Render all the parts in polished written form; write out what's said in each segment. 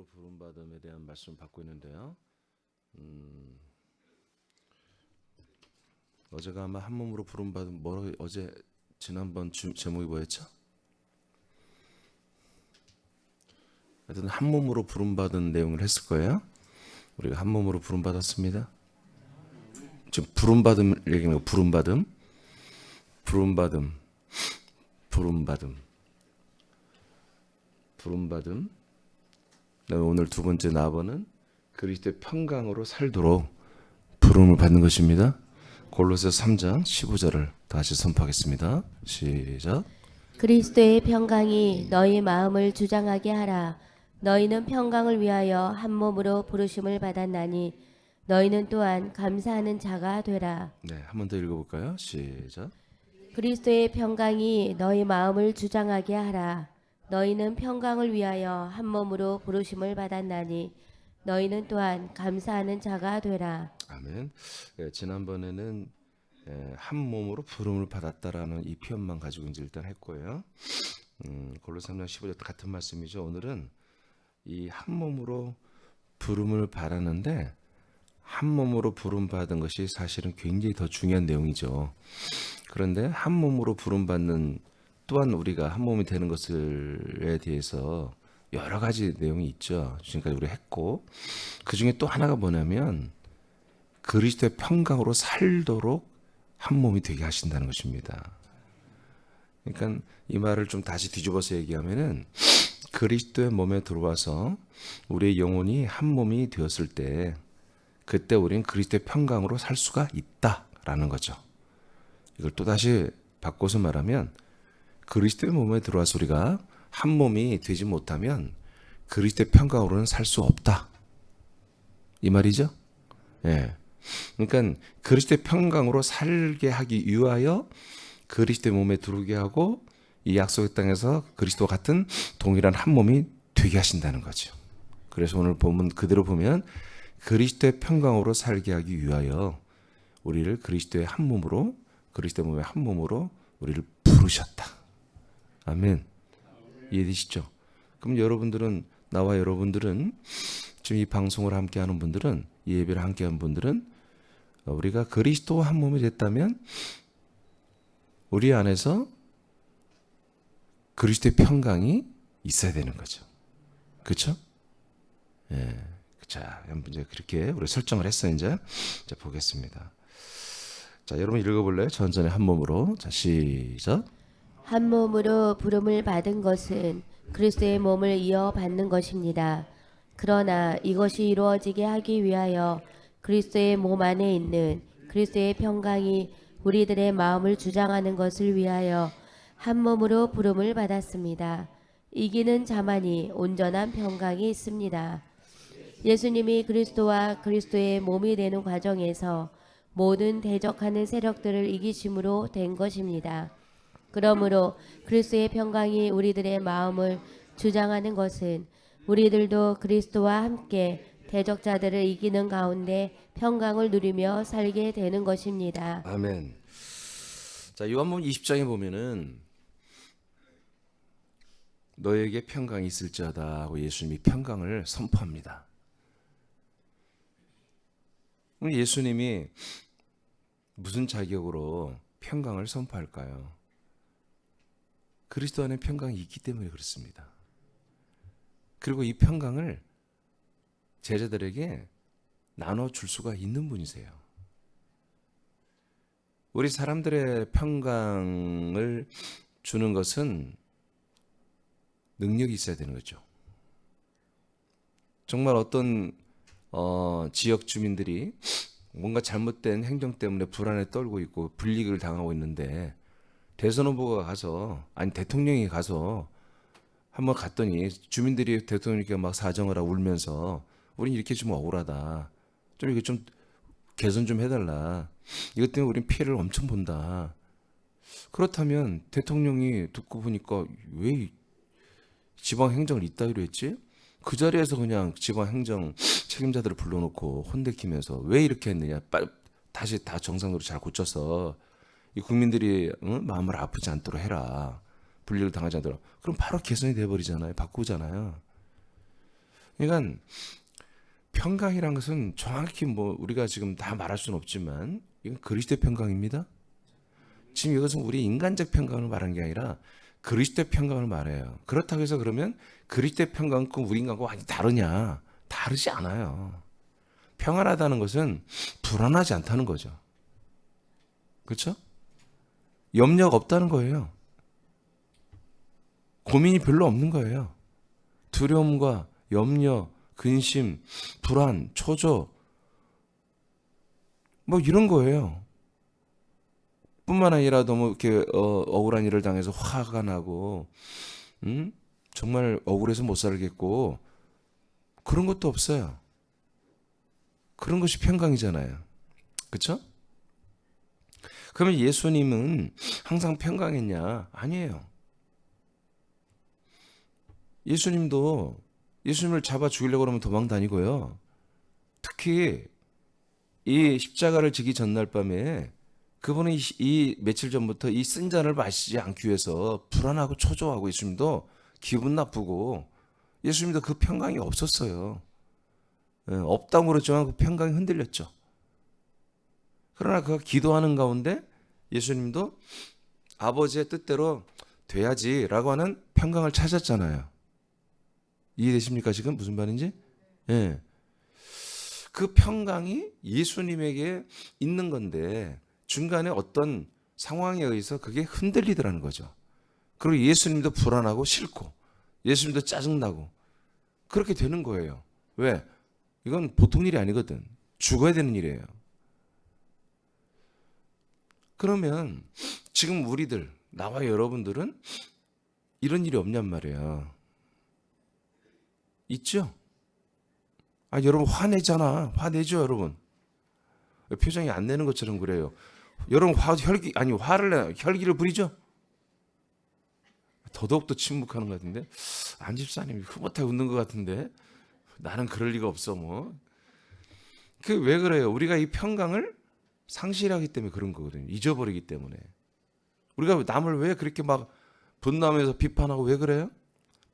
몸으로 부름받음에 대한 말씀을 받고 있는데요. 어제가 아마 한 몸으로 부름받음 어제 지난번 제목이 뭐였죠? 하여튼 한 몸으로 부름받은 내용을 했을 거예요. 우리가 한 몸으로 부름받았습니다. 지금 부름받음 얘기는 부름받음. 그다음에 오늘 두 번째 나번은 그리스도의 평강으로 살도록 부름을 받는 것입니다. 골로새서 3장 15절을 다시 선포하겠습니다. 시작. 그리스도의 평강이 너희 마음을 주장하게 하라. 너희는 평강을 위하여 한 몸으로 부르심을 받았나니 너희는 또한 감사하는 자가 되라. 네, 한 번 더 읽어볼까요? 시작. 그리스도의 평강이 너희 마음을 주장하게 하라. 너희는 평강을 위하여 한 몸으로 부르심을 받았나니 너희는 또한 감사하는 자가 되라. 아멘. 지난번에는 한 몸으로 부름을 받았다라는 이 표현만 가지고 이제 일단 했고요. 골로새 3장 15절 같은 말씀이죠. 오늘은 이 한 몸으로 부름을 받았는데 한 몸으로 부름 받은 것이 사실은 굉장히 더 중요한 내용이죠. 그런데 한 몸으로 부름 받는 또한 우리가 한 몸이 되는 것에 대해서 여러 가지 내용이 있죠. 지금까지 우리 했고 그 중에 또 하나가 뭐냐면 그리스도의 평강으로 살도록 한 몸이 되게 하신다는 것입니다. 그러니까 이 말을 좀 다시 뒤집어서 얘기하면은 그리스도의 몸에 들어와서 우리의 영혼이 한 몸이 되었을 때 그때 우리는 그리스도의 평강으로 살 수가 있다라는 거죠. 이걸 또 다시 바꿔서 말하면 그리스도의 몸에 들어와서 우리가 한 몸이 되지 못하면 그리스도의 평강으로는 살 수 없다. 이 말이죠. 예. 그러니까 그리스도의 평강으로 살게 하기 위하여 그리스도의 몸에 들어오게 하고 이 약속의 땅에서 그리스도와 같은 동일한 한 몸이 되게 하신다는 거죠. 그래서 오늘 본문 그대로 보면 그리스도의 평강으로 살게 하기 위하여 우리를 그리스도의 한 몸으로 그리스도의 몸의 한 몸으로 우리를 부르셨다. 아멘. 이해되시죠? 그럼 나와 여러분들은 지금 이 방송을 함께하는 분들은 이 예배를 함께하는 분들은 우리가 그리스도와 한 몸이 됐다면 우리 안에서 그리스도의 평강이 있어야 되는 거죠. 그렇죠? 예. 자, 이제 그렇게 우리 설정을 했어요. 이제 자, 보겠습니다. 자, 여러분 읽어볼래요? 천천히 한 몸으로. 자, 시작. 한 몸으로 부름을 받은 것은 그리스도의 몸을 이어받는 것입니다. 그러나 이것이 이루어지게 하기 위하여 그리스도의 몸 안에 있는 그리스도의 평강이 우리들의 마음을 주장하는 것을 위하여 한 몸으로 부름을 받았습니다. 이기는 자만이 온전한 평강이 있습니다. 예수님이 그리스도와 그리스도의 몸이 되는 과정에서 모든 대적하는 세력들을 이기심으로 된 것입니다. 그러므로 그리스도의 평강이 우리들의 마음을 주장하는 것은 우리들도 그리스도와 함께 대적자들을 이기는 가운데 평강을 누리며 살게 되는 것입니다. 아멘. 자, 요한복음 20장에 보면은 너에게 평강이 있을지어다 하고 예수님이 평강을 선포합니다. 예수님이 무슨 자격으로 평강을 선포할까요? 그리스도 안에 평강이 있기 때문에 그렇습니다. 그리고 이 평강을 제자들에게 나눠줄 수가 있는 분이세요. 우리 사람들의 평강을 주는 것은 능력이 있어야 되는 거죠. 정말 어떤 지역 주민들이 뭔가 잘못된 행정 때문에 불안에 떨고 있고 불이익을 당하고 있는데 대선 후보가 가서 대통령이 가서 한번 갔더니 주민들이 대통령께 막 사정을 하고 울면서 우린 이렇게 좀 억울하다. 좀 이거 좀 개선 좀 해달라. 이것 때문에 우린 피해를 엄청 본다. 그렇다면 대통령이 듣고 보니까 왜 지방행정을 이따위로 했지? 그 자리에서 그냥 지방행정 책임자들을 불러놓고 혼내키면서 왜 이렇게 했느냐. 다시 다 정상으로 잘 고쳐서 이 국민들이 마음을 아프지 않도록 해라. 불리를 당하지 않도록. 그럼 바로 개선이 돼버리잖아요. 바꾸잖아요. 그러니까 평강이란 것은 정확히 뭐 우리가 지금 다 말할 수는 없지만 이건 그리스도의 평강입니다. 지금 이것은 우리 인간적 평강을 말하는 게 아니라 그리스도의 평강을 말해요. 그렇다고 해서 그러면 그리스도의 평강과 우리 인간과 완전히 다르냐? 다르지 않아요. 평안하다는 것은 불안하지 않다는 거죠. 그렇죠? 염려가 없다는 거예요. 고민이 별로 없는 거예요. 두려움과 염려, 근심, 불안, 초조 뭐 이런 거예요. 뿐만 아니라 너무 이렇게 억울한 일을 당해서 화가 나고 정말 억울해서 못 살겠고 그런 것도 없어요. 그런 것이 평강이잖아요. 그렇죠? 그러면 예수님은 항상 평강했냐? 아니에요. 예수님을 잡아 죽이려고 그러면 도망 다니고요. 특히 이 십자가를 지기 전날 밤에 그분은 이 며칠 전부터 이 쓴 잔을 마시지 않기 위해서 불안하고 초조하고 예수님도 기분 나쁘고 예수님도 그 평강이 없었어요. 없다고 그랬지만 그 평강이 흔들렸죠. 그러나 그가 기도하는 가운데 예수님도 아버지의 뜻대로 돼야지라고 하는 평강을 찾았잖아요. 이해되십니까? 지금 무슨 말인지? 예. 그 평강이 예수님에게 있는 건데 중간에 어떤 상황에 의해서 그게 흔들리더라는 거죠. 그리고 예수님도 불안하고 싫고 예수님도 짜증나고 그렇게 되는 거예요. 왜? 이건 보통 일이 아니거든. 죽어야 되는 일이에요. 그러면 지금 우리들, 나와 여러분들은 이런 일이 없냔 말이에요. 있죠? 여러분 화내잖아. 화내죠, 여러분. 표정이 안 내는 것처럼 그래요. 여러분 화를 내 혈기를 부리죠? 더더욱 더 침묵하는 것 같은데 안 집사님이 흐뭇하게 웃는 것 같은데 나는 그럴 리가 없어 뭐. 그 왜 그래요? 우리가 이 평강을 상실하기 때문에 그런 거거든요. 잊어버리기 때문에. 우리가 남을 왜 그렇게 막 분노하면서 비판하고 왜 그래요?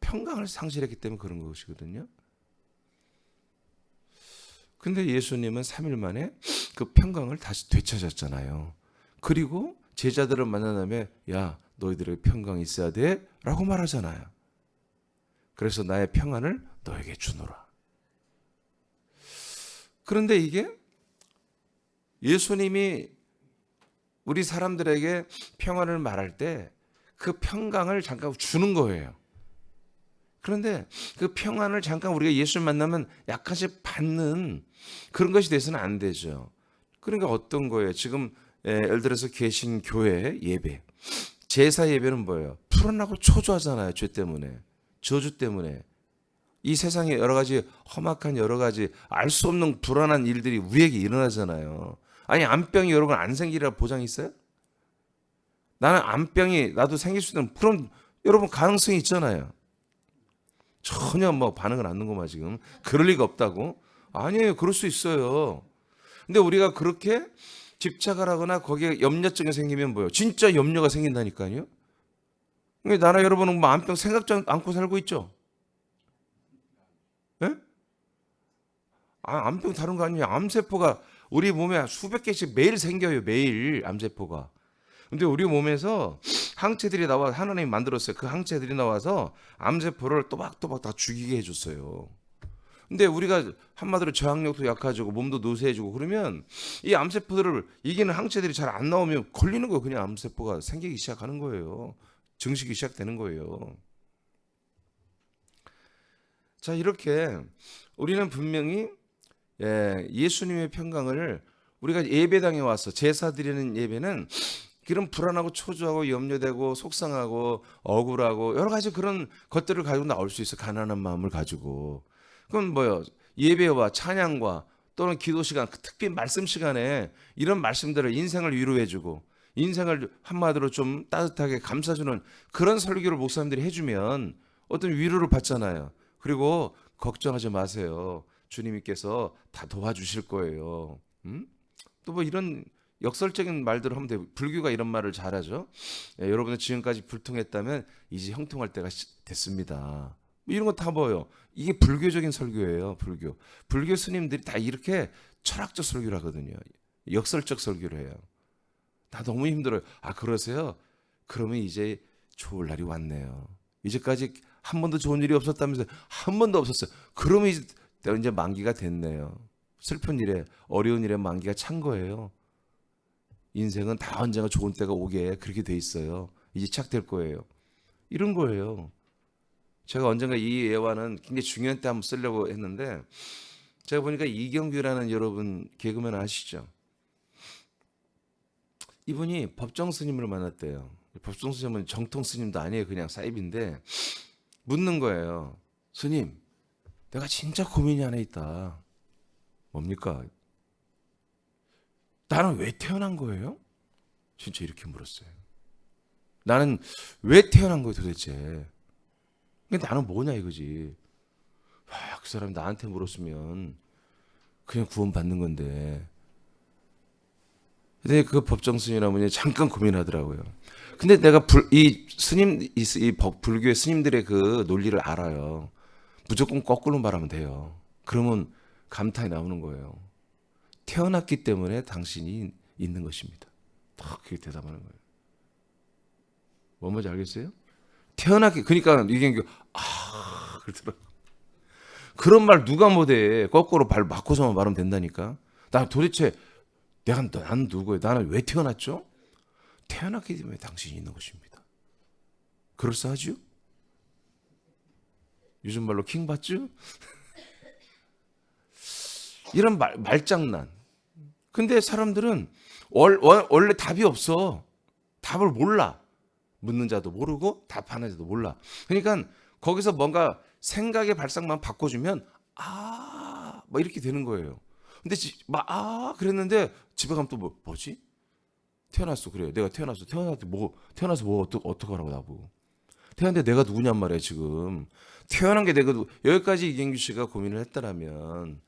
평강을 상실했기 때문에 그런 것이거든요. 근데 예수님은 3일 만에 그 평강을 다시 되찾았잖아요. 그리고 제자들을 만난 다음에 야, 너희들의 평강이 있어야 돼 라고 말하잖아요. 그래서 나의 평안을 너에게 주노라. 그런데 이게 예수님이 우리 사람들에게 평안을 말할 때 그 평강을 잠깐 주는 거예요. 그런데 그 평안을 잠깐 우리가 예수를 만나면 약간씩 받는 그런 것이 돼서는 안 되죠. 그러니까 어떤 거예요? 지금 예를 들어서 계신 교회 예배, 제사 예배는 뭐예요? 불안하고 초조하잖아요. 죄 때문에, 저주 때문에. 이 세상에 여러 가지 험악한 여러 가지 알 수 없는 불안한 일들이 우리에게 일어나잖아요. 아니 암병이 여러분 안 생기리라 보장이 있어요? 나는 암병이 나도 생길 수 있는 그런 여러분 가능성이 있잖아요. 전혀 뭐 반응을 안 하는구만 지금. 그럴 리가 없다고? 아니에요. 그럴 수 있어요. 근데 우리가 그렇게 집착을 하거나 거기에 염려증이 생기면 뭐예요? 진짜 염려가 생긴다니까요. 나라 여러분은 뭐 암병 생각지 않고 살고 있죠? 예? 암병 다른 거 아니에요. 암세포가 우리 몸에 수백 개씩 매일 생겨요. 매일 암세포가. 근데 우리 몸에서 항체들이 나와 하나님이 만들었어요. 그 항체들이 나와서 암세포를 또박또박 다 죽이게 해줬어요. 근데 우리가 한마디로 저항력도 약해지고 몸도 노쇠해지고 그러면 이 암세포들을 이기는 항체들이 잘 안 나오면 걸리는 거예요. 그냥 암세포가 생기기 시작하는 거예요. 증식이 시작되는 거예요. 자, 이렇게 우리는 분명히 예수님의 평강을 우리가 예배당에 와서 제사 드리는 예배는 그런 불안하고 초조하고 염려되고 속상하고 억울하고 여러 가지 그런 것들을 가지고 나올 수 있어. 가난한 마음을 가지고. 그건 뭐요? 예배와 찬양과 또는 기도 시간, 특히 말씀 시간에 이런 말씀들을 인생을 위로해주고 인생을 한마디로 좀 따뜻하게 감싸주는 그런 설교를 목사님들이 해주면 어떤 위로를 받잖아요. 그리고 걱정하지 마세요. 주님께서 다 도와주실 거예요. 또 뭐 이런 역설적인 말들을 하면 돼요. 불교가 이런 말을 잘하죠. 여러분은 지금까지 불통했다면 이제 형통할 때가 됐습니다. 이런 거 다 뭐예요? 이게 불교적인 설교예요. 불교 스님들이 다 이렇게 철학적 설교를 하거든요. 역설적 설교를 해요. 다 너무 힘들어요. 아, 그러세요? 그러면 이제 좋을 날이 왔네요. 이제까지 한 번도 좋은 일이 없었다면서요? 한 번도 없었어요. 그러면 이제 만기가 됐네요. 슬픈 일에, 어려운 일에 만기가 찬 거예요. 인생은 다 언젠가 좋은 때가 오게 그렇게 돼 있어요. 이제 시작될 거예요. 이런 거예요. 제가 언젠가 이 예화는 굉장히 중요한 때 한번 쓰려고 했는데, 제가 보니까 이경규라는 여러분 개그맨 아시죠? 이분이 법정 스님을 만났대요. 법정 스님은 정통 스님도 아니에요. 그냥 사입인데 묻는 거예요. 스님, 내가 진짜 고민이 하나 있다. 뭡니까? 나는 왜 태어난 거예요? 진짜 이렇게 물었어요. 나는 왜 태어난 거예요 도대체? 근데 나는 뭐냐 이거지. 그 사람이 나한테 물었으면 그냥 구원받는 건데. 근데 그 법정 스님이라는 분이 잠깐 고민하더라고요. 근데 내가 불교의 스님들의 그 논리를 알아요. 무조건 거꾸로 말하면 돼요. 그러면 감탄이 나오는 거예요. 태어났기 때문에 당신이 있는 것입니다. 딱 그렇게 대답하는 거예요. 뭔지 알겠어요? 그러니까 이경규 그러더라고. 그런 말 누가 못해. 거꾸로 발 맞고서만 말하면 된다니까. 나 도대체 나는 누구예요? 나는 왜 태어났죠? 태어났기 때문에 당신이 있는 것입니다. 그럴싸하죠? 요즘 말로 킹 받죠? 이런 말장난. 근데 사람들은 원래 답이 없어. 답을 몰라. 묻는 자도 모르고 답하는 자도 몰라. 그러니까 거기서 뭔가 생각의 발상만 바꿔주면 뭐 이렇게 되는 거예요. 근데 그랬는데 집에 가면 또 뭐지? 태어났어. 그래요. 내가 태어나서 어떡하라고 나보고. 태어났는데 내가 누구냔 말이야 지금. 태어난 게 내가 여기까지 이경규 씨가 고민을 했다라면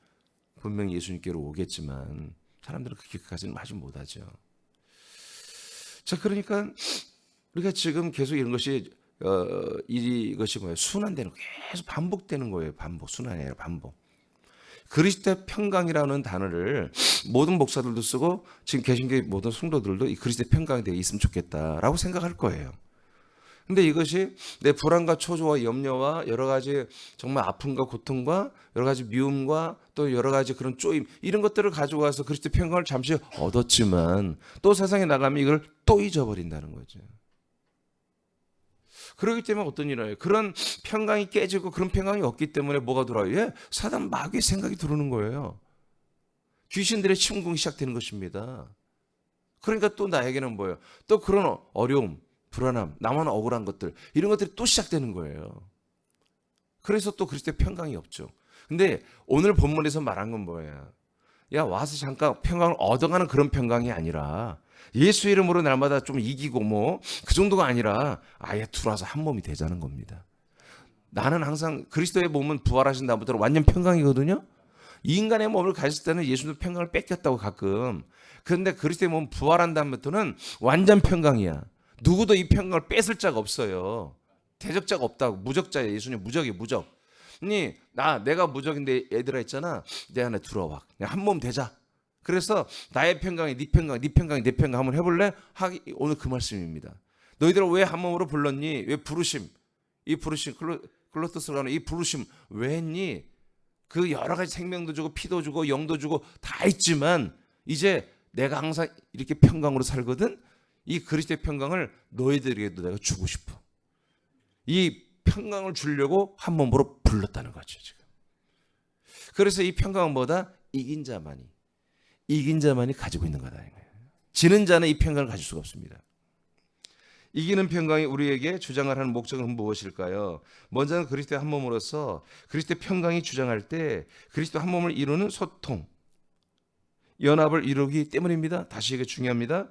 분명히 예수님께로 오겠지만 사람들은 그렇게까지는 아주 못하죠. 자, 그러니까 우리가 지금 계속 이런 것이 이것이 뭐예요? 순환되는 계속 반복되는 거예요. 순환이 아니라 반복. 그리스도의 평강이라는 단어를 모든 목사들도 쓰고 지금 계신 게 모든 성도들도 이 그리스도의 평강이 되어 있으면 좋겠다라고 생각할 거예요. 근데 이것이 내 불안과 초조와 염려와 여러 가지 정말 아픔과 고통과 여러 가지 미움과 또 여러 가지 그런 쪼임 이런 것들을 가지고 와서 그리스도의 평강을 잠시 얻었지만 또 세상에 나가면 이걸 또 잊어버린다는 거죠. 그렇기 때문에 어떤 일이 나요? 그런 평강이 깨지고 그런 평강이 없기 때문에 뭐가 들어와요? 사단 마귀의 생각이 들어오는 거예요. 귀신들의 침공이 시작되는 것입니다. 그러니까 또 나에게는 뭐예요? 또 그런 어려움, 불안함, 나만 억울한 것들 이런 것들이 또 시작되는 거예요. 그래서 또 그리스도의 평강이 없죠. 근데 오늘 본문에서 말한 건 뭐예요? 와서 잠깐 평강을 얻어가는 그런 평강이 아니라 예수 이름으로 날마다 좀 이기고 그 정도가 아니라 아예 들어와서 한 몸이 되자는 겁니다. 나는 항상 그리스도의 몸은 부활하신 다음부터 완전 평강이거든요. 이 인간의 몸을 가졌을 때는 예수도 평강을 뺏겼다고 가끔. 그런데 그리스도의 몸 부활한 다음부터는 완전 평강이야. 누구도 이 평강을 뺏을 자가 없어요. 대적자가 없다고. 무적자예요. 예수님 무적. 내가 무적인데 얘들아 있잖아. 내 안에 들어와. 그냥 한 몸 되자. 그래서 나의 평강이 네 평강, 네 평강이 내 평강 한번 해볼래? 오늘 그 말씀입니다. 너희들은 왜 한 몸으로 불렀니? 왜 부르심? 이 부르심 클로토스가 하는 이 부르심 왜 했니? 그 여러 가지 생명도 주고 피도 주고 영도 주고 다 있지만 이제 내가 항상 이렇게 평강으로 살거든. 이 그리스도의 평강을 너희들에게도 내가 주고 싶어. 이 평강을 주려고 한 몸으로 불렀다는 거죠 지금. 그래서 이 평강은 뭐다? 이긴 자만이 가지고 있는 거다. 지는 자는 이 평강을 가질 수가 없습니다. 이기는 평강이 우리에게 주장을 하는 목적은 무엇일까요? 먼저는 그리스도의 한 몸으로서 그리스도의 평강이 주장할 때 그리스도 한 몸을 이루는 소통, 연합을 이루기 때문입니다. 다시 이게 중요합니다.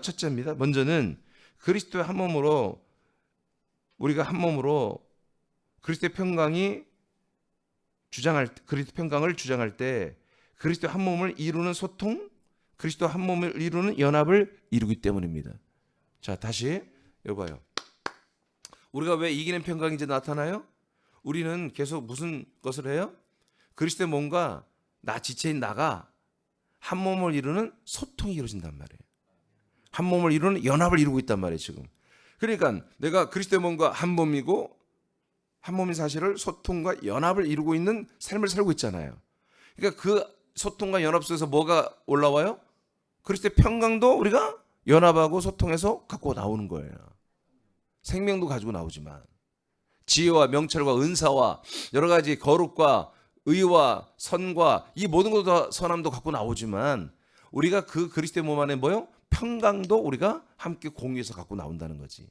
첫째입니다. 먼저는 그리스도의 한 몸으로 우리가 한 몸으로 그리스도의 평강을 주장할 때 그리스도 한 몸을 이루는 소통, 그리스도 한 몸을 이루는 연합을 이루기 때문입니다. 자, 다시 여봐요. 우리가 왜 이기는 평강이 이제 나타나요? 우리는 계속 무슨 것을 해요? 그리스도의 몸과 나 지체인 나가 한 몸을 이루는 소통이 이루어진단 말이에요. 한 몸을 이루는 연합을 이루고 있단 말이에요, 지금. 그러니까 내가 그리스도의 몸과 한 몸이고 한 몸인 사실을 소통과 연합을 이루고 있는 삶을 살고 있잖아요. 그러니까 그 소통과 연합 속에서 뭐가 올라와요? 그리스도의 평강도 우리가 연합하고 소통해서 갖고 나오는 거예요. 생명도 가지고 나오지만 지혜와 명철과 은사와 여러 가지 거룩과 의와 선과 이 모든 것도 다 선함도 갖고 나오지만 우리가 그 그리스도의 몸 안에 뭐요? 평강도 우리가 함께 공유해서 갖고 나온다는 거지.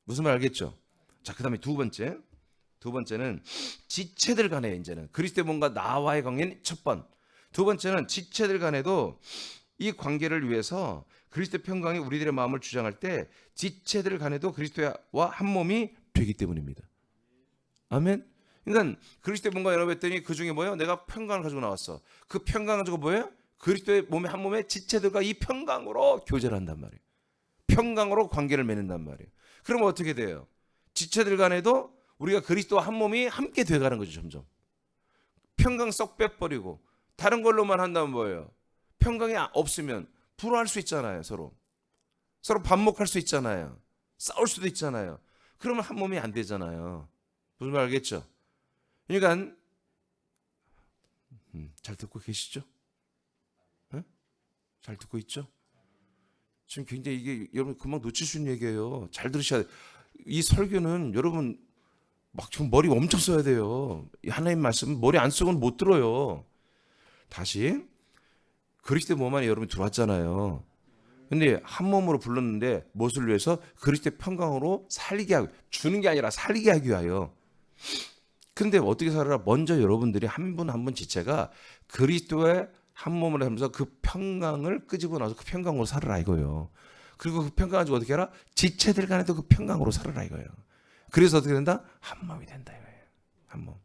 무슨 말 알겠죠? 자, 그다음에 두 번째는 지체들 간에 이제는 그리스도의 몸과 나와의 관계는 첫 번. 두 번째는 지체들 간에도 이 관계를 위해서 그리스도의 평강이 우리들의 마음을 주장할 때 지체들 간에도 그리스도와 한 몸이 되기 때문입니다. 아멘. 그러니까 그리스도의 몸과 연합했더니 그 중에 뭐예요? 내가 평강을 가지고 나왔어. 그 평강 가지고 뭐예요? 그리스도의 몸의 한 몸의 지체들과 이 평강으로 교제를 한단 말이에요. 평강으로 관계를 맺는단 말이에요. 그러면 어떻게 돼요? 지체들 간에도 우리가 그리스도와 한 몸이 함께 돼가는 거죠. 점점 평강 쏙 빼버리고 다른 걸로만 한다면 뭐예요? 평강이 없으면 불화할 수 있잖아요. 서로 반목할 수 있잖아요. 싸울 수도 있잖아요. 그러면 한 몸이 안 되잖아요. 무슨 말 알겠죠? 그러니까 잘 듣고 계시죠? 네? 잘 듣고 있죠? 지금 굉장히 이게 여러분 금방 놓칠 수 있는 얘기예요. 잘 들으셔야 돼요. 이 설교는 여러분 막 지금 머리 엄청 써야 돼요. 하나님 말씀 머리 안 쓰고는 못 들어요. 다시 그리스도의 몸 안에 여러분이 들어왔잖아요. 근데 한 몸으로 불렀는데 무엇을 위해서? 그리스도의 평강으로 살게 하고, 주는 게 아니라 살게 하기 위하여. 근데 어떻게 살아라? 먼저 여러분들이 한 분 한 분 지체가 그리스도의 한 몸을 하면서 그 평강을 끄집어 나서 그 평강으로 살아라 이거예요. 그리고 그 평강 가지고 어떻게 하라? 지체들 간에도 그 평강으로 살아라 이거예요. 그래서 어떻게 된다? 한 몸이 된다 이거예요. 한 몸.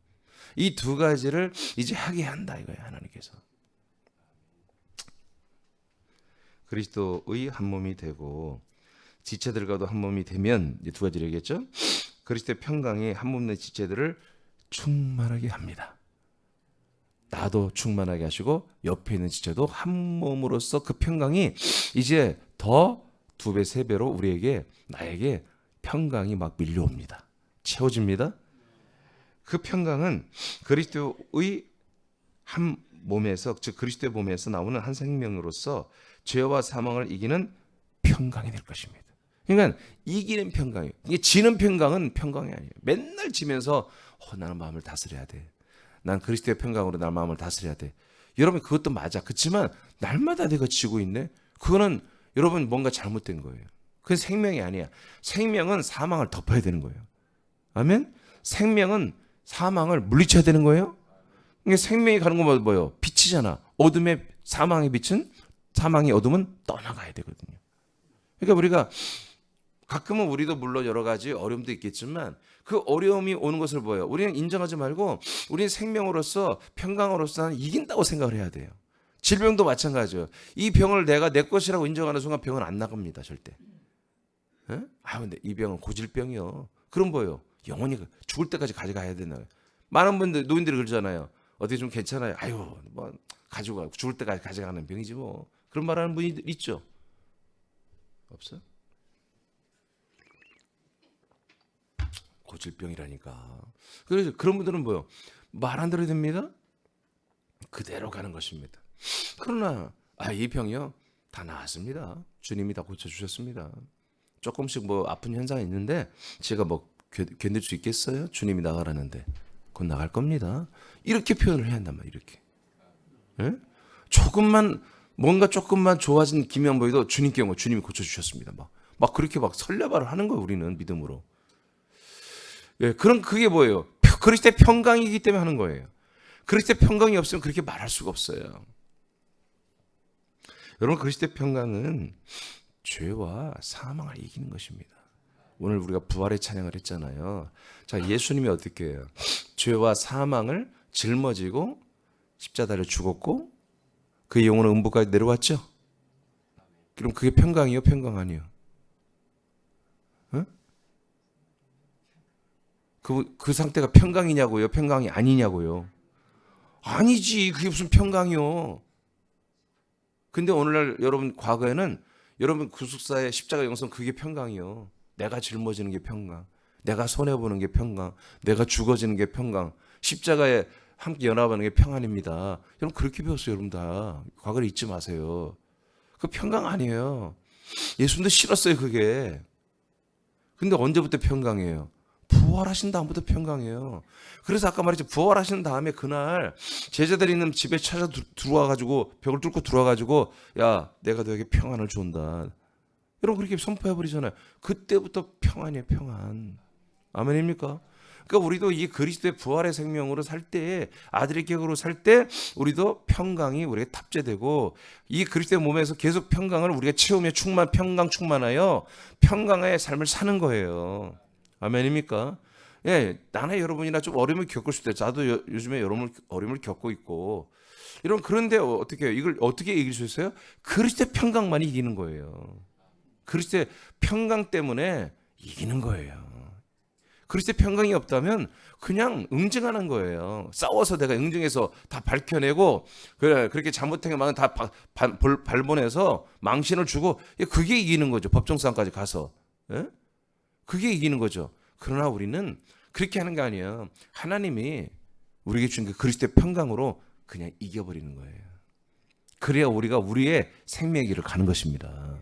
이 두 가지를 이제 하게 한다 이거예요. 하나님께서. 그리스도의 한 몸이 되고 지체들과도 한 몸이 되면 이제 두 가지를 얘기했죠. 그리스도의 평강이 한 몸 내 지체들을 충만하게 합니다. 나도 충만하게 하시고 옆에 있는 지체도 한 몸으로서 그 평강이 이제 더 2배, 3배로 우리에게 나에게 평강이 막 밀려옵니다. 채워집니다. 그 평강은 그리스도의 한 몸에서, 즉 그리스도의 몸에서 나오는 한 생명으로서 죄와 사망을 이기는 평강이 될 것입니다. 그러니까 이기는 평강이에요. 이게 지는 평강은 평강이 아니에요. 맨날 지면서 나는 마음을 다스려야 돼. 난 그리스도의 평강으로 날 마음을 다스려야 돼. 여러분 그것도 맞아. 그렇지만 날마다 내가 지고 있네. 그거는 여러분 뭔가 잘못된 거예요. 그건 생명이 아니야. 생명은 사망을 덮어야 되는 거예요. 아멘? 생명은 사망을 물리쳐야 되는 거예요. 그러니까 생명이 가는 건 뭐예요? 빛이잖아. 어둠의 사망의 빛은, 사망의 어둠은 떠나가야 되거든요. 그러니까 우리가 가끔은 우리도 물론 여러 가지 어려움도 있겠지만 그 어려움이 오는 것을 보여요. 우리는 인정하지 말고 우리는 생명으로서 평강으로서 이긴다고 생각을 해야 돼요. 질병도 마찬가지예요. 이 병을 내가 내 것이라고 인정하는 순간 병은 안 나갑니다. 절대. 에? 근데 이 병은 고질병이요. 그럼 뭐예요? 영원히 죽을 때까지 가져가야 되나. 많은 분들, 노인들이 그러잖아요. 어떻게 좀 괜찮아요? 뭐 가지고 가. 죽을 때까지 가져가는 병이지 뭐. 그런 말하는 분이 있죠? 없어요? 고질병이라니까. 그래서 그런 분들은 뭐요? 말 안 들어야 됩니다. 그대로 가는 것입니다. 그러나 이 병이요 다 나았습니다. 주님이 다 고쳐주셨습니다. 조금씩 뭐 아픈 현상이 있는데 제가 뭐 견딜 수 있겠어요? 주님이 나가라는데 곧 나갈 겁니다. 이렇게 표현을 해야 한단 말이에요. 이렇게. 예? 뭔가 조금만 좋아진 김영보이도 주님께 온 거 주님이 고쳐주셨습니다. 막 그렇게 막 설레발을 하는 거예요. 우리는 믿음으로. 예, 그게 뭐예요? 그리스도의 평강이기 때문에 하는 거예요. 그리스도의 평강이 없으면 그렇게 말할 수가 없어요. 여러분 그리스도의 평강은 죄와 사망을 이기는 것입니다. 오늘 우리가 부활의 찬양을 했잖아요. 자, 예수님이 어떻게 해요? 죄와 사망을 짊어지고 십자가를 죽었고 그의 영혼은 음부까지 내려왔죠? 그럼 그게 평강이요? 평강 아니요? 그 상태가 평강이냐고요? 평강이 아니냐고요? 아니지. 그게 무슨 평강이요? 근데 오늘날 여러분 과거에는 여러분 구속사의 십자가 영성 그게 평강이요. 내가 짊어지는 게 평강. 내가 손해보는 게 평강. 내가 죽어지는 게 평강. 십자가에 함께 연합하는 게 평안입니다. 여러분 그렇게 배웠어요. 여러분 다. 과거를 잊지 마세요. 그 평강 아니에요. 예수님도 싫었어요. 그게. 근데 언제부터 평강이에요? 부활하신 다음부터 평강이에요. 그래서 아까 말했죠. 부활하신 다음에 그날 제자들이 있는 집에 찾아 들어와가지고 벽을 뚫고 들어와가지고 야 내가 너에게 평안을 준다. 여러분 그렇게 선포해버리잖아요. 그때부터 평안이에요. 평안. 아멘입니까? 그러니까 우리도 이 그리스도의 부활의 생명으로 살 때 아들의 격으로 살 때 우리도 평강이 우리에게 탑재되고 이 그리스도의 몸에서 계속 평강을 우리가 체험에 평강 충만하여 평강의 삶을 사는 거예요. 아멘입니까? 예, 나나 여러분이나 좀 어려움을 겪을 수도 있어요. 나도 요즘에 어려움을 겪고 있고 이런 그런데 어떻게 해요? 이걸 어떻게 이길 수 있어요? 그리스도의 평강만이 이기는 거예요. 그리스도의 평강 때문에 이기는 거예요. 그리스도의 평강이 없다면 그냥 응징하는 거예요. 싸워서 내가 응징해서 다 밝혀내고 그래 그렇게 잘못한 게 많으면 다 발본해서 망신을 주고 그게 이기는 거죠. 법정상까지 가서. 예? 그게 이기는 거죠. 그러나 우리는 그렇게 하는 게 아니에요. 하나님이 우리에게 준 그 그리스도의 평강으로 그냥 이겨버리는 거예요. 그래야 우리가 우리의 생명의 길을 가는 것입니다.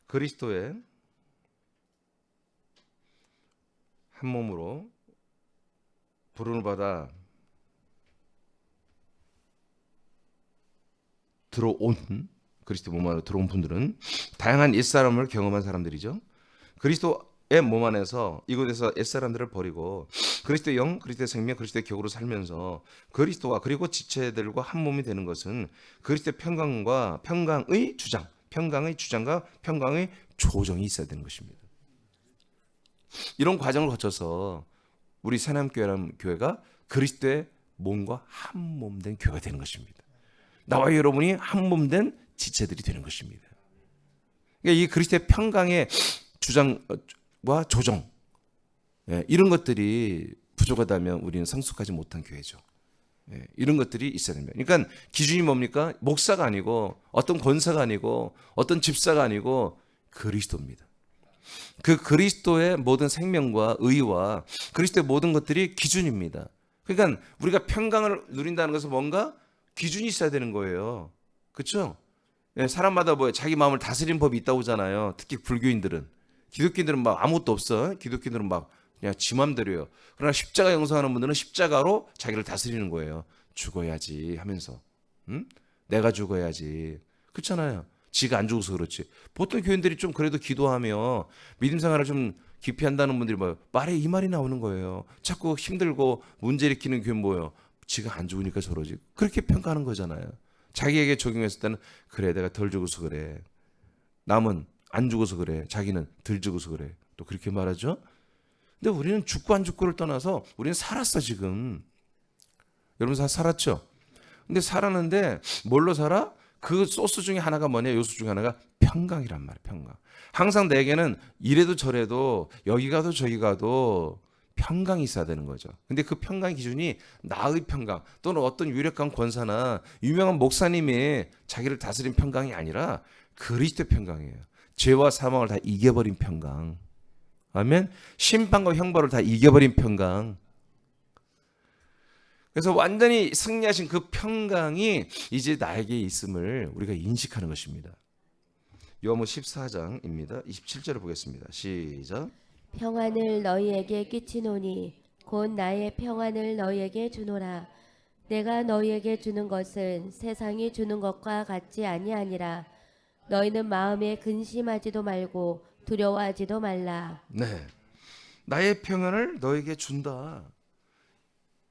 그리스도의 한 몸으로 부름을 받아 들어온 그리스도 몸 안으로 들어온 분들은 다양한 옛사람을 경험한 사람들이죠. 그리스도의 몸 안에서 이곳에서 옛사람들을 버리고 그리스도의 영, 그리스도의 생명, 그리스도의 격으로 살면서 그리스도와 그리고 지체들과 한 몸이 되는 것은 그리스도의 평강과 평강의 주장과 평강의 조정이 있어야 되는 것입니다. 이런 과정을 거쳐서 우리 새남교회라는 교회가 그리스도의 몸과 한 몸 된 교회가 되는 것입니다. 나와 여러분이 한 몸 된 지체들이 되는 것입니다. 그러니까 이 그리스도의 평강의 주장과 조정 이런 것들이 부족하다면 우리는 성숙하지 못한 교회죠. 이런 것들이 있어야 됩니다. 그러니까 기준이 뭡니까? 목사가 아니고 어떤 권사가 아니고 어떤 집사가 아니고 그리스도입니다. 그 그리스도의 모든 생명과 의와 그리스도의 모든 것들이 기준입니다. 그러니까 우리가 평강을 누린다는 것은 뭔가 기준이 있어야 되는 거예요. 그렇죠? 사람마다 뭐 자기 마음을 다스리는 법이 있다고 하잖아요. 특히 불교인들은. 기독교인들은 막 아무것도 없어. 기독교인들은 막 그냥 지 맘대로요. 그러나 십자가 영성하는 분들은 십자가로 자기를 다스리는 거예요. 죽어야지 하면서. 응? 내가 죽어야지. 그렇잖아요. 지가 안 죽어서 그렇지. 보통 교인들이 좀 그래도 기도하며 믿음 생활을 좀 깊이 한다는 분들이 뭐 말에 이 말이 나오는 거예요. 자꾸 힘들고 문제 일으키는 교인 뭐예요? 지가 안 죽으니까 저러지. 그렇게 평가하는 거잖아요. 자기에게 적용했을 때는 그래 내가 덜 죽어서 그래. 남은 안 죽어서 그래. 자기는 덜 죽어서 그래. 또 그렇게 말하죠. 근데 우리는 죽고 안 죽고를 떠나서 우리는 살았어 지금. 여러분 다 살았죠? 근데 살았는데 뭘로 살아? 그 소스 중에 하나가 뭐냐? 요소 중에 하나가 평강이란 말이에요. 평강. 항상 내게는 이래도 저래도 여기 가도 저기 가도 평강이 있어야 되는 거죠. 근데 그 평강 기준이 나의 평강 또는 어떤 유력한 권사나 유명한 목사님이 자기를 다스린 평강이 아니라 그리스도의 평강이에요. 죄와 사망을 다 이겨버린 평강. 아멘. 심판과 형벌을 다 이겨버린 평강. 그래서 완전히 승리하신 그 평강이 이제 나에게 있음을 우리가 인식하는 것입니다. 요한복음 14장입니다. 27절을 보겠습니다. 시작. 평안을 너희에게 끼치노니 곧 나의 평안을 너희에게 주노라. 내가 너희에게 주는 것은 세상이 주는 것과 같지 아니하니라. 너희는 마음에 근심하지도 말고 두려워하지도 말라. 네, 나의 평안을 너에게 준다.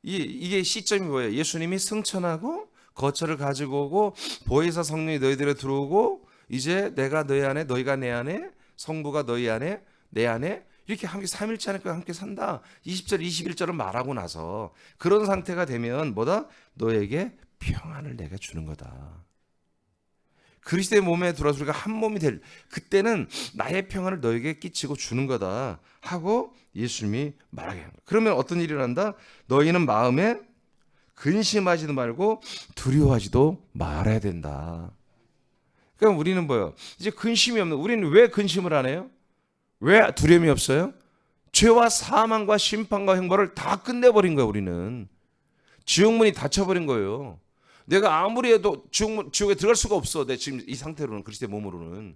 이게 시점이 뭐예요? 예수님이 승천하고 거처를 가지고 오고 보혜사 성령이 너희들에 들어오고 이제 내가 너희 안에 너희가 내 안에 성부가 너희 안에 내 안에 이렇게 함께 삼일째 안에 함께 산다. 20절 21절을 말하고 나서 그런 상태가 되면 뭐다? 너에게 평안을 내가 주는 거다. 그리스도의 몸에 들어와서 우리가 한 몸이 될 그때는 나의 평안을 너에게 끼치고 주는 거다 하고 예수님이 말하게 합니다. 그러면 어떤 일이 일어난다? 너희는 마음에 근심하지도 말고 두려워하지도 말아야 된다. 그러니까 우리는 뭐예요? 이제 근심이 없는, 우리는 왜 근심을 안 해요? 왜 두려움이 없어요? 죄와 사망과 심판과 형벌을 다 끝내버린 거예요. 우리는 지옥문이 닫혀버린 거예요. 내가 아무리 해도 지옥에 들어갈 수가 없어. 내 지금 이 상태로는, 그리스도의 몸으로는.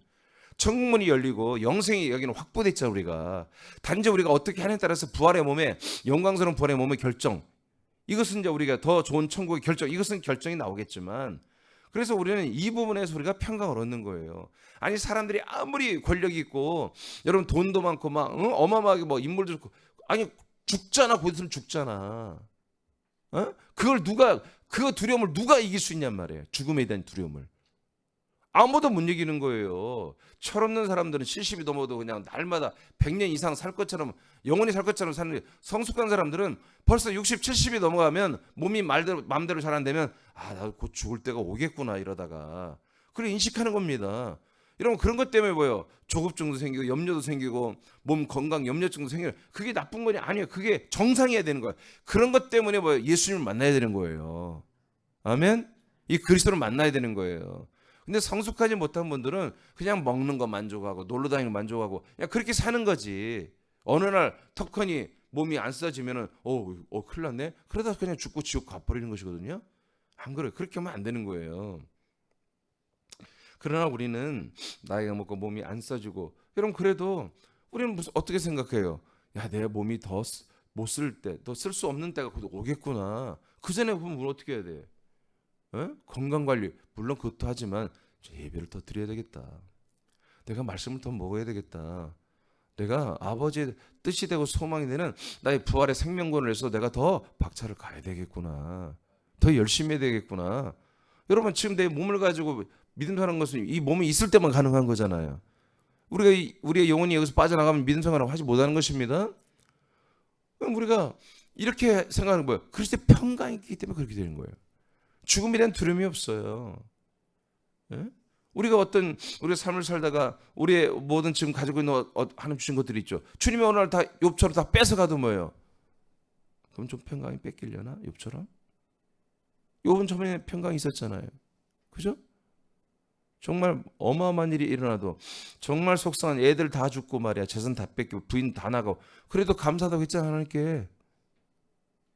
천국문이 열리고 영생이 여기는 확보됐잖아. 우리가 단지 우리가 어떻게 하느냐에 따라서 부활의 몸에, 영광스러운 부활의 몸의 결정, 이것은 이제 우리가 더 좋은 천국의 결정, 이것은 결정이 나오겠지만, 그래서 우리는 이 부분에서 우리가 평강을 얻는 거예요. 아니 사람들이 아무리 권력이 있고 여러분 돈도 많고 막 어마어마하게 뭐 인물도 좋고, 아니 죽잖아. 곧 있으면 죽잖아. 그걸 그 두려움을 누가 이길 수 있냔 말이에요. 죽음에 대한 두려움을 아무도 못 이기는 거예요. 철없는 사람들은 70이 넘어도 그냥 날마다 100년 이상 살 것처럼, 영원히 살 것처럼 사는데, 성숙한 사람들은 벌써 60, 70이 넘어가면 몸이 마음대로 잘 안 되면 나 곧 죽을 때가 오겠구나 이러다가 그래 인식하는 겁니다. 여러분 그런 것 때문에 뭐예요? 조급증도 생기고 염려도 생기고 몸 건강 염려증도 생기고, 그게 나쁜 거냐? 아니에요. 그게 정상이어야 되는 거예요. 그런 것 때문에 뭐예요? 예수님을 만나야 되는 거예요. 아멘. 이 그리스도를 만나야 되는 거예요. 근데 성숙하지 못한 분들은 그냥 먹는 거 만족하고 놀러 다니는 거 만족하고 그냥 그렇게 사는 거지. 어느 날 턱하니 몸이 안 써지면은 큰일 났네. 그러다 그냥 죽고 지옥 가버리는 것이거든요. 안 그래요. 그렇게 하면 안 되는 거예요. 그러나 우리는 나이가 먹고 몸이 안 써지고, 여러분 그래도 우리는 어떻게 생각해요? 야, 내 몸이 더 못 쓸 때, 더 쓸 수 없는 때가 곧 오겠구나. 그 전에 보면 우리 어떻게 해야 돼? 건강관리 물론 그것도 하지만 예배를 더 드려야 되겠다. 내가 말씀을 더 먹어야 되겠다. 내가 아버지의 뜻이 되고 소망이 되는 나의 부활의 생명권을 위해서 내가 더 박차를 가야 되겠구나. 더 열심히 해야 되겠구나. 여러분 지금 내 몸을 가지고 믿음 생활하는 것은 이 몸이 있을 때만 가능한 거잖아요. 우리의 영혼이 여기서 빠져나가면 믿음 생활을 하지 못하는 것입니다. 그럼 우리가 이렇게 생각하는 거예요. 그리스도의 평강이 있기 때문에 그렇게 되는 거예요. 죽음에 대한 두려움이 없어요. 예? 우리가 삶을 살다가 우리의 모든 지금 가지고 있는 하나님 주신 것들이 있죠. 주님이 오늘 다 욥처럼 다 뺏어가도 뭐예요? 그럼 좀 평강이 뺏기려나? 욥처럼? 욥은 저번에 평강이 있었잖아요. 그죠? 정말 어마어마한 일이 일어나도, 정말 속상한 애들 다 죽고 말이야, 재산 다 뺏기고 부인 다 나가고, 그래도 감사하다고 했잖아 하나님께.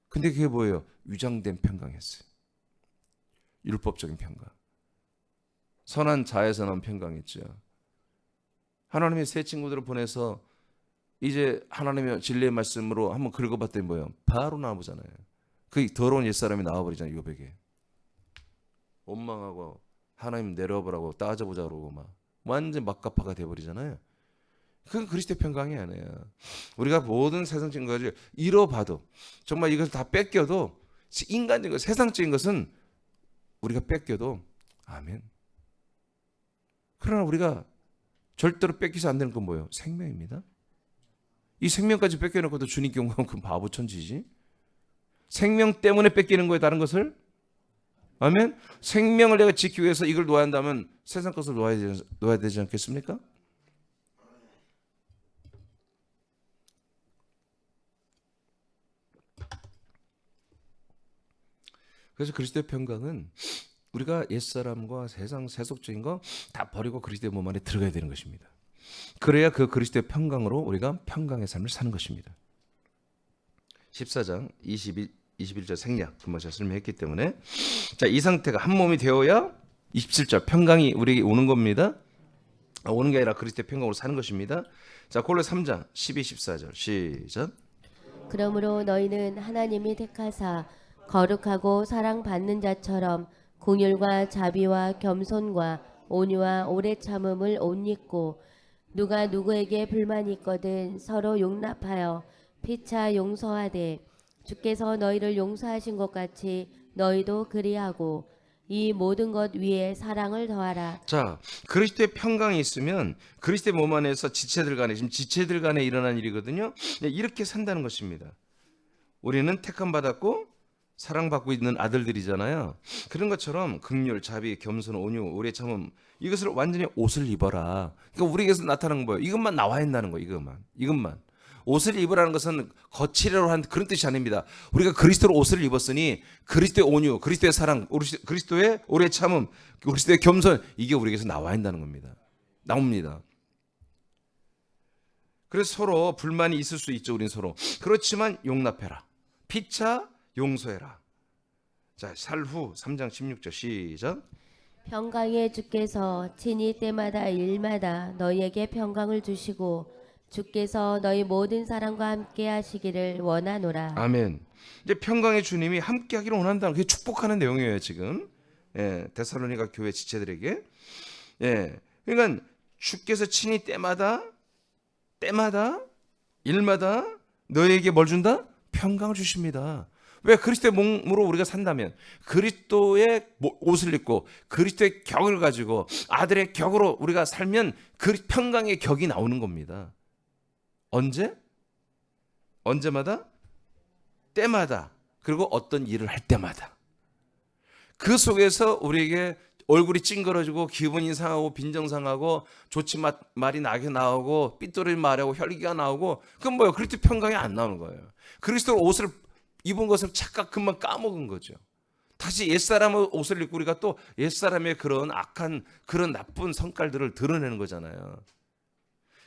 근데 그게 뭐예요? 위장된 평강이었어요. 율법적인 평강, 선한 자에서 나온 평강이죠. 하나님의 새 친구들을 보내서 이제 하나님의 진리의 말씀으로 한번 긁어봤더니 뭐예요? 바로 나오잖아요. 그 더러운 옛사람이 나와버리잖아요. 욥에게 원망하고 하나님 내려와보라고 따져보자 그러고 막 완전 막가파가 돼버리잖아요. 그건 그리스도의 평강이 아니에요. 우리가 모든 세상적인 것을 잃어봐도, 정말 이것을 다 뺏겨도, 인간적인 것, 세상적인 것은 우리가 뺏겨도 아멘. 그러나 우리가 절대로 뺏기서 안 되는 건 뭐예요? 생명입니다. 이 생명까지 뺏겨놓고도 주님께 온 건 그 바보 천지지. 생명 때문에 뺏기는 거예요. 다른 것을. 아멘. 생명을 내가 지키기 위해서 이걸 놓아야 한다면 세상 것을 놓아야 되지 않겠습니까? 그래서 그리스도의 평강은 우리가 옛사람과 세상 세속적인 거 다 버리고 그리스도의 몸 안에 들어가야 되는 것입니다. 그래야 그 그리스도의 평강으로 우리가 평강의 삶을 사는 것입니다. 14장 21절 생략 금방 제가 설명했기 때문에, 자, 이 상태가 한 몸이 되어야 27절 평강이 우리에게 오는 겁니다. 오는 게 아니라 그리스도의 평강으로 사는 것입니다. 자, 골로새 3장 12, 14절 시작. 그러므로 너희는 하나님이 택하사 거룩하고 사랑받는 자처럼 긍휼과 자비와 겸손과 온유와 오래 참음을 옷 입고, 누가 누구에게 불만이 있거든 서로 용납하여 피차 용서하되 주께서 너희를 용서하신 것 같이 너희도 그리하고 이 모든 것 위에 사랑을 더하라. 자, 그리스도의 평강이 있으면 그리스도의 몸 안에서 지체들 간에 일어난 일이거든요. 이렇게 산다는 것입니다. 우리는 택함 받았고 사랑받고 있는 아들들이잖아요. 그런 것처럼 긍휼, 자비, 겸손, 온유, 오래 참음 이것을 완전히 옷을 입어라. 그러니까 우리에게서 나타나는 거예요. 이것만 나와야 한다는 거예요. 이것만. 옷을 입으라는 것은 거칠어로 한 그런 뜻이 아닙니다. 우리가 그리스도로 옷을 입었으니 그리스도의 온유, 그리스도의 사랑, 그리스도의 오래 참음, 그리스도의 겸손 이게 우리에게서 나와야 한다는 겁니다. 나옵니다. 그래서 서로 불만이 있을 수 있죠. 우린 서로. 그렇지만 용납해라. 피차 용서해라. 자, 살후 3장 16절 시작. 평강의 주께서 친히 때마다 일마다 너희에게 평강을 주시고 주께서 너희 모든 사람과 함께 하시기를 원하노라. 아멘. 이제 평강의 주님이 함께 하기를 원한다는 그게 축복하는 내용이에요, 지금. 예, 데살로니가 교회 지체들에게. 예. 그러니까 주께서 친히 때마다 일마다 너희에게 뭘 준다? 평강을 주십니다. 왜? 그리스도의 몸으로 우리가 산다면 그리스도의 옷을 입고 그리스도의 격을 가지고 아들의 격으로 우리가 살면 그 평강의 격이 나오는 겁니다. 언제? 언제마다? 때마다. 그리고 어떤 일을 할 때마다. 그 속에서 우리에게 얼굴이 찡그러지고 기분이 상하고 빈정상하고 좋지 말이 나게 나오고 삐뚤어진 말하고 혈기가 나오고 그건 뭐예요? 그리스도 평강이 안 나오는 거예요. 그리스도 옷을 입은 것을 착각 금방 까먹은 거죠. 다시 옛사람의 옷을 입고 우리가 또 옛사람의 그런 악한 그런 나쁜 성깔들을 드러내는 거잖아요.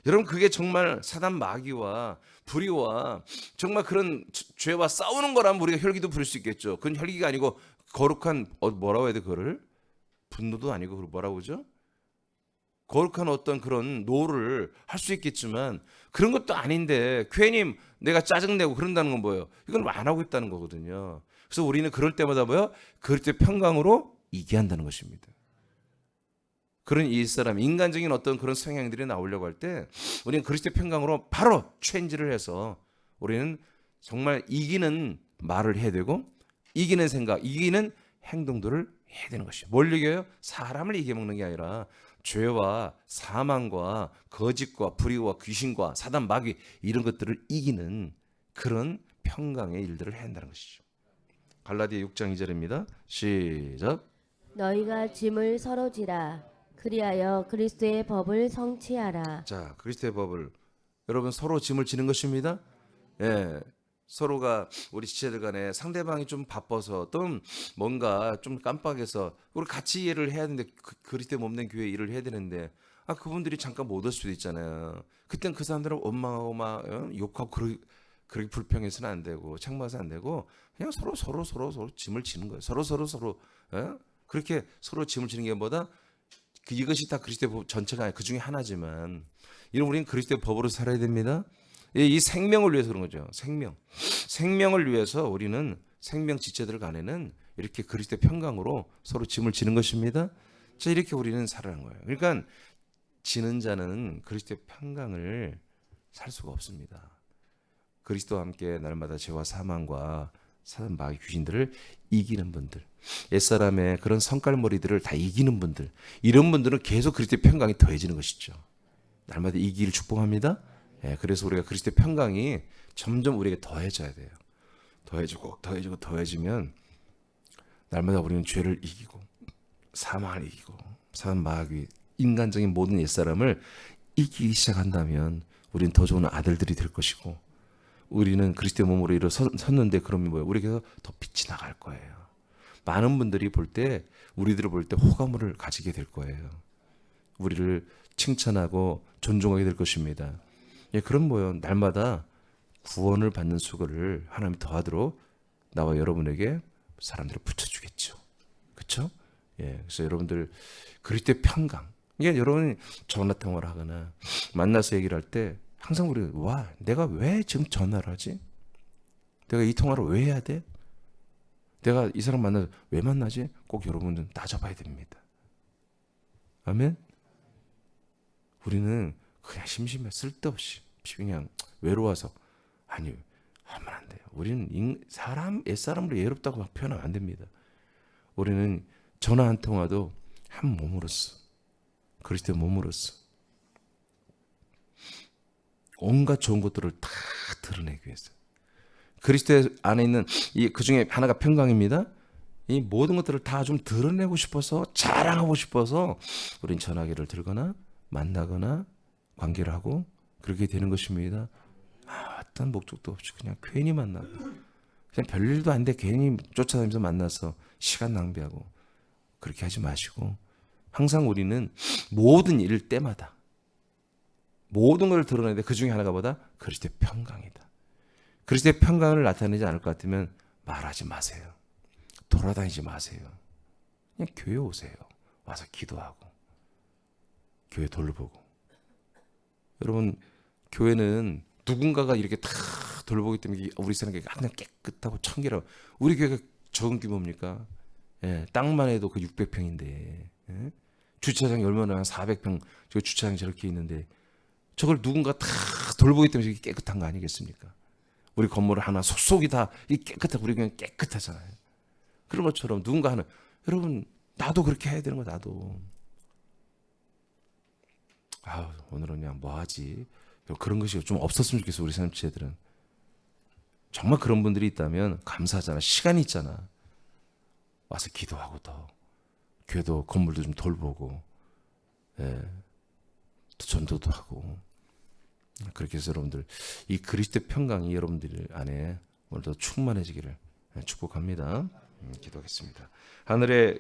여러분 그게 정말 사단 마귀와 불의와 정말 그런 죄와 싸우는 거라면 우리가 혈기도 부릴 수 있겠죠. 그건 혈기가 아니고 거룩한 뭐라고 해야 돼 그거를? 분노도 아니고 뭐라고 그러죠? 거룩한 어떤 그런 노를 할 수 있겠지만 그런 것도 아닌데 괜히 내가 짜증내고 그런다는 건 뭐예요? 이건 안 하고 있다는 거거든요. 그래서 우리는 그럴 때마다 뭐예요? 그럴 때 평강으로 이겨야 한다는 것입니다. 그런 이사람 인간적인 어떤 그런 성향들이 나오려고 할 때 우리는 그리스도의 평강으로 바로 체인지를 해서 우리는 정말 이기는 말을 해야 되고 이기는 생각, 이기는 행동들을 해야 되는 것이죠. 뭘 이겨요? 사람을 이겨먹는 게 아니라 죄와 사망과 거짓과 불의와 귀신과 사단 마귀 이런 것들을 이기는 그런 평강의 일들을 해야 한다는 것이죠. 갈라디아 6장 2절입니다. 시작. 너희가 짐을 서로 지라. 그리하여 그리스도의 법을 성취하라. 자, 그리스도의 법을 여러분 서로 짐을 지는 것입니다. 예. 서로가 우리 지체들 간에 상대방이 좀 바빠서 또 뭔가 좀 깜빡해서 우리 같이 일을 해야 되는데 그리스도의 몸된 교회 일을 해야 되는데 그분들이 잠깐 못 올 수도 있잖아요. 그땐 그 사람들은 원망하고 막 욕하고 그렇게 불평해서는 안 되고 책망해서 안 되고 그냥 서로 짐을 지는 거예요. 서로 그렇게 서로 짐을 지는 게 뭐다? 이것이 다 그리스도의 법 전체가 아니라 그 중에 하나지만 이런 우리는 그리스도의 법으로 살아야 됩니다. 이 생명을 위해서 그런 거죠. 생명을 위해서 우리는 생명 지체들 간에는 이렇게 그리스도의 평강으로 서로 짐을 지는 것입니다. 자, 이렇게 우리는 살아가는 거예요. 그러니까 지는 자는 그리스도의 평강을 살 수가 없습니다. 그리스도와 함께 날마다 죄와 사망과 사단 마귀 귀신들을 이기는 분들, 옛사람의 그런 성깔머리들을 다 이기는 분들, 이런 분들은 계속 그리스도의 평강이 더해지는 것이죠. 날마다 이기기를 축복합니다. 예, 그래서 우리가 그리스도의 평강이 점점 우리에게 더해져야 돼요. 더해지면 날마다 우리는 죄를 이기고 사망을 이기고 사단 마귀 인간적인 모든 옛사람을 이기기 시작한다면 우리는 더 좋은 아들들이 될 것이고 우리는 그리스도의 몸으로 일어섰는데 그러면 뭐예요? 우리에게서 더 빛이 나갈 거예요. 많은 분들이 볼 때 우리들을 볼 때 호감을 가지게 될 거예요. 우리를 칭찬하고 존중하게 될 것입니다. 예, 그럼 뭐예요? 날마다 구원을 받는 수고를 하나님이 더하도록 나와 여러분에게 사람들을 붙여주겠죠. 그렇죠? 예, 그래서 여러분들 그리스도의 평강. 이게 여러분이 전화 통화를 하거나 만나서 얘기를 할 때 항상 우리 내가 왜 지금 전화를 하지? 내가 이 통화를 왜 해야 돼? 내가 이 사람 만나서 왜 만나지? 꼭 여러분들은 따져봐야 됩니다. 아멘? 우리는 그냥 심심해 쓸데없이 그냥 외로워서 하면 안 돼요. 우리는 옛사람으로 예롭다고 막 표현하면 안 됩니다. 우리는 전화 한 통화도 한 몸으로서 그리스도의 몸으로서 온갖 좋은 것들을 다 드러내기 위해서 그리스도 안에 있는 이 그 중에 하나가 평강입니다. 이 모든 것들을 다 좀 드러내고 싶어서 자랑하고 싶어서 우린 전화기를 들거나 만나거나 관계를 하고 그렇게 되는 것입니다. 어떤 목적도 없이 그냥 괜히 만나고 그냥 별일도 아닌데 괜히 쫓아다니면서 만나서 시간 낭비하고 그렇게 하지 마시고 항상 우리는 모든 일 때마다 모든 걸 드러내는데 그 중에 하나가 뭐다? 그리스도의 평강이다. 그리스도의 평강을 나타내지 않을 것 같으면 말하지 마세요. 돌아다니지 마세요. 그냥 교회 오세요. 와서 기도하고 교회 돌보고. 여러분 교회는 누군가가 이렇게 다 돌보기 때문에 우리 사람이 항상 깨끗하고 청결하고 우리 교회가 적은 규모입니까? 예, 땅만 해도 그 600평인데 예? 주차장이 얼마나 한 400평 저 주차장이 저렇게 있는데 저걸 누군가 다 돌보기 때문에 깨끗한 거 아니겠습니까? 우리 건물 하나 속속이 다 깨끗하고 우리 그냥 깨끗하잖아요. 그런 것처럼 누군가 하는 여러분 나도 그렇게 해야 되는 거 나도. 오늘은 그냥 뭐 하지? 그런 것이 좀 없었으면 좋겠어 우리 사람체들은. 정말 그런 분들이 있다면 감사하잖아. 시간이 있잖아. 와서 기도하고 더 교회도 건물도 좀 돌보고 예, 또 전도도 하고 그렇게 해서 여러분들 이 그리스도의 평강이 여러분들 안에 오늘도 충만해지기를 축복합니다. 기도하겠습니다. 하늘의